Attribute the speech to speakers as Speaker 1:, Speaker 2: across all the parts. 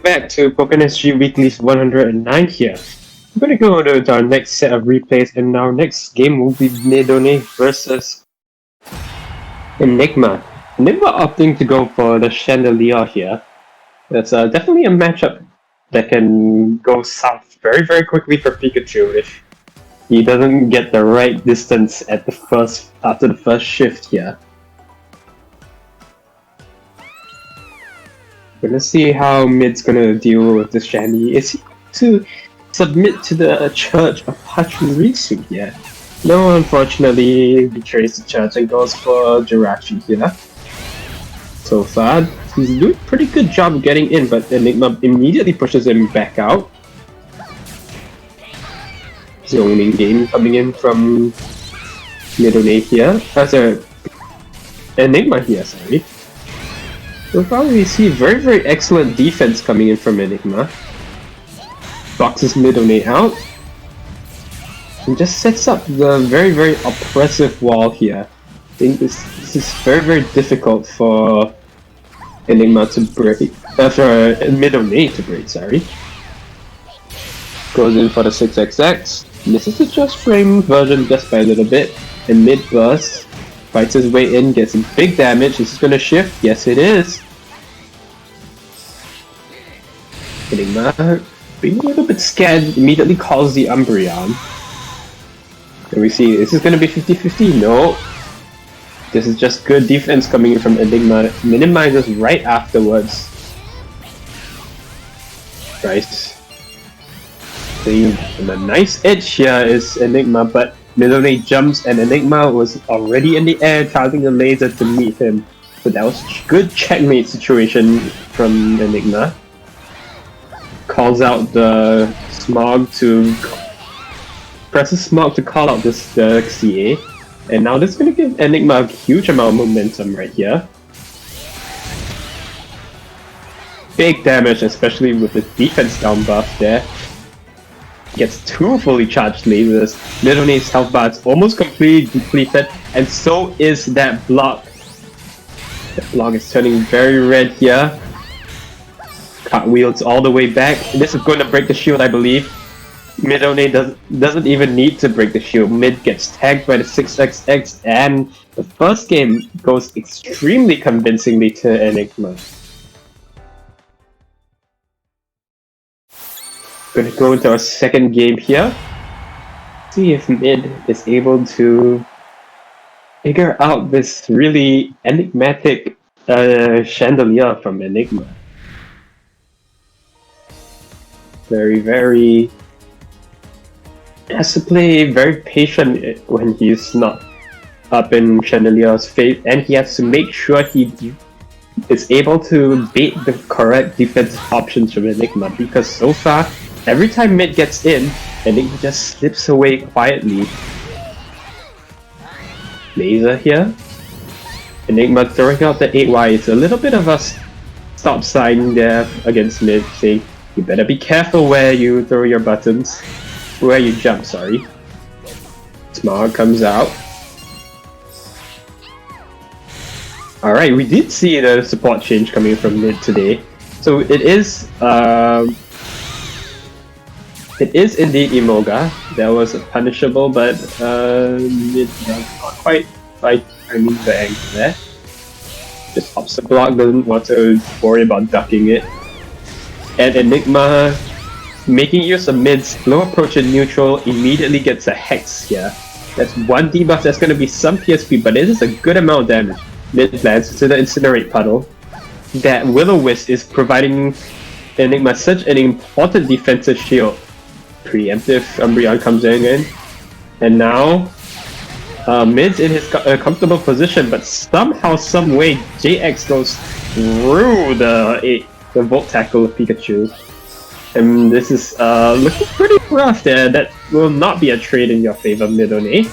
Speaker 1: Welcome back to Pokken SG Weekly's 109 here. We're going to go to our next set of replays, and our next game will be midonnay versus Enigma. Enigma opting to go for the Chandelure here. That's definitely a matchup that can go south very, very quickly for Pikachu if he doesn't get the right distance at after the first shift here. But let's see how Mid's gonna deal with this Shandy. Is he to submit to the Church of Pachirisu here? No, unfortunately, betrays the church and goes for Jirachi here. So far, he's doing a pretty good job getting in, but Enigma immediately pushes him back out. Zoning game coming in from midonnay here. Enigma here, sorry. So far we see very, very excellent defense coming in from Enigma. Boxes midonnay out. And just sets up the very, very oppressive wall here. I think this is very, very difficult for Enigma to break. For midonnay to break, sorry. Goes in for the 6XX. Misses the just frame version just by a little bit. And mid burst. Fights his way in, gets some big damage. Is this gonna shift? Yes, it is. Enigma, being a little bit scared, immediately calls the Umbreon. And we see, is this gonna be 50-50? No. This is just good defense coming in from Enigma. Minimizes right afterwards. Right. The nice edge here is Enigma, but midonnay jumps and Enigma was already in the air targeting the laser to meet him. So that was a good checkmate situation from Enigma. Calls out the Smog to... presses Smog to call out this CA. And now this is going to give Enigma a huge amount of momentum right here. Big damage, especially with the defense down buff there. Gets two fully charged lasers. Midonnay's health bar is almost completely depleted, and so is that block. That block is turning very red here. Cartwheels all the way back. This is going to break the shield, I believe. Midonnay doesn't even need to break the shield. Mid gets tagged by the 6XX, and the first game goes extremely convincingly to Enigma. Gonna go into our second game here. See if Mid is able to figure out this really enigmatic Chandelure from Enigma. Very, very... has to play very patient when he's not up in Chandelure's fate, and he has to make sure he is able to bait the correct defense options from Enigma, because so far every time Mid gets in, Enigma just slips away quietly. Laser here. Enigma throwing out the 8Y. It's a little bit of a stop sign there against Mid, saying, you better be careful where you throw your buttons. Where you jump, sorry. Smog comes out. Alright, we did see the support change coming from Mid today. So it is indeed Emoga. That was punishable, but Mid not quite timing the angle there. Just pops the block, doesn't want to worry about ducking it. And Enigma, making use of Mid's slow approach in neutral, immediately gets a Hex here. That's one debuff, that's going to be some PSP, but it is a good amount of damage. Mid lands to the Incinerate Puddle. That Will-O-Wisp is providing Enigma such an important defensive shield. Preemptive Umbreon comes in, and now Mid's in his comfortable position, but somehow, some way, JX goes through the Volt Tackle of Pikachu. And this is looking pretty rough there. That will not be a trade in your favor, midonnay.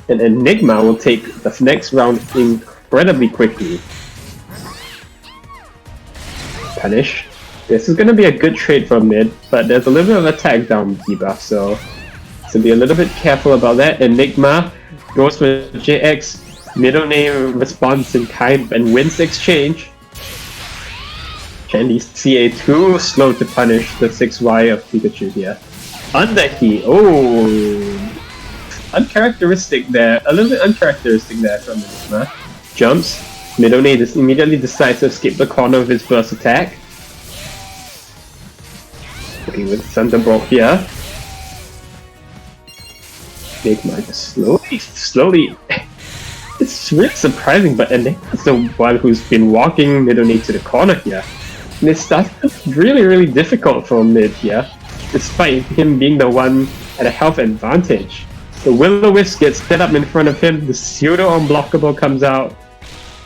Speaker 1: And Enigma will take the next round incredibly quickly. Punish. This is going to be a good trade for Mid, but there's a little bit of a tag down debuff, so be a little bit careful about that. Enigma goes for JX. Midonnay responds in kind and wins the exchange. Chandelure CA too slow to punish the 6Y of Pikachu here. Under heat, oh, uncharacteristic there, a little bit uncharacteristic there from Enigma. Jumps, midonnay just immediately decides to escape the corner of his burst attack. Okay, with Thunderbolt here. Enigma just slowly. It's really surprising, but Enigma's the one who's been walking midonnay to the corner here. And it starts really difficult for mid here, despite him being the one at a health advantage. The Will-O-Wisp gets set up in front of him, the pseudo unblockable comes out.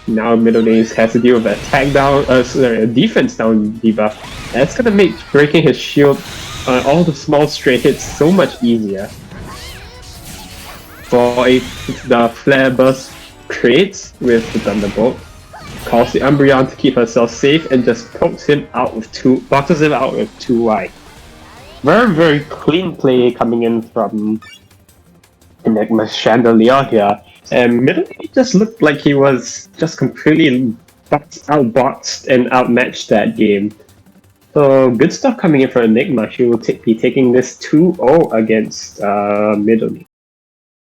Speaker 1: Now midonnay has to deal with an attack down, a defense down debuff. That's gonna make breaking his shield, all the small stray hits so much easier. For the Flare Burst creates with the Thunderbolt, calls the Umbreon to keep herself safe and just boxes him out with 2Y. Very clean play coming in from Enigma's Chandelure here. And midonnay just looked like he was just completely outboxed and outmatched that game. So good stuff coming in for Enigma. She will be taking this 2-0 against midonnay.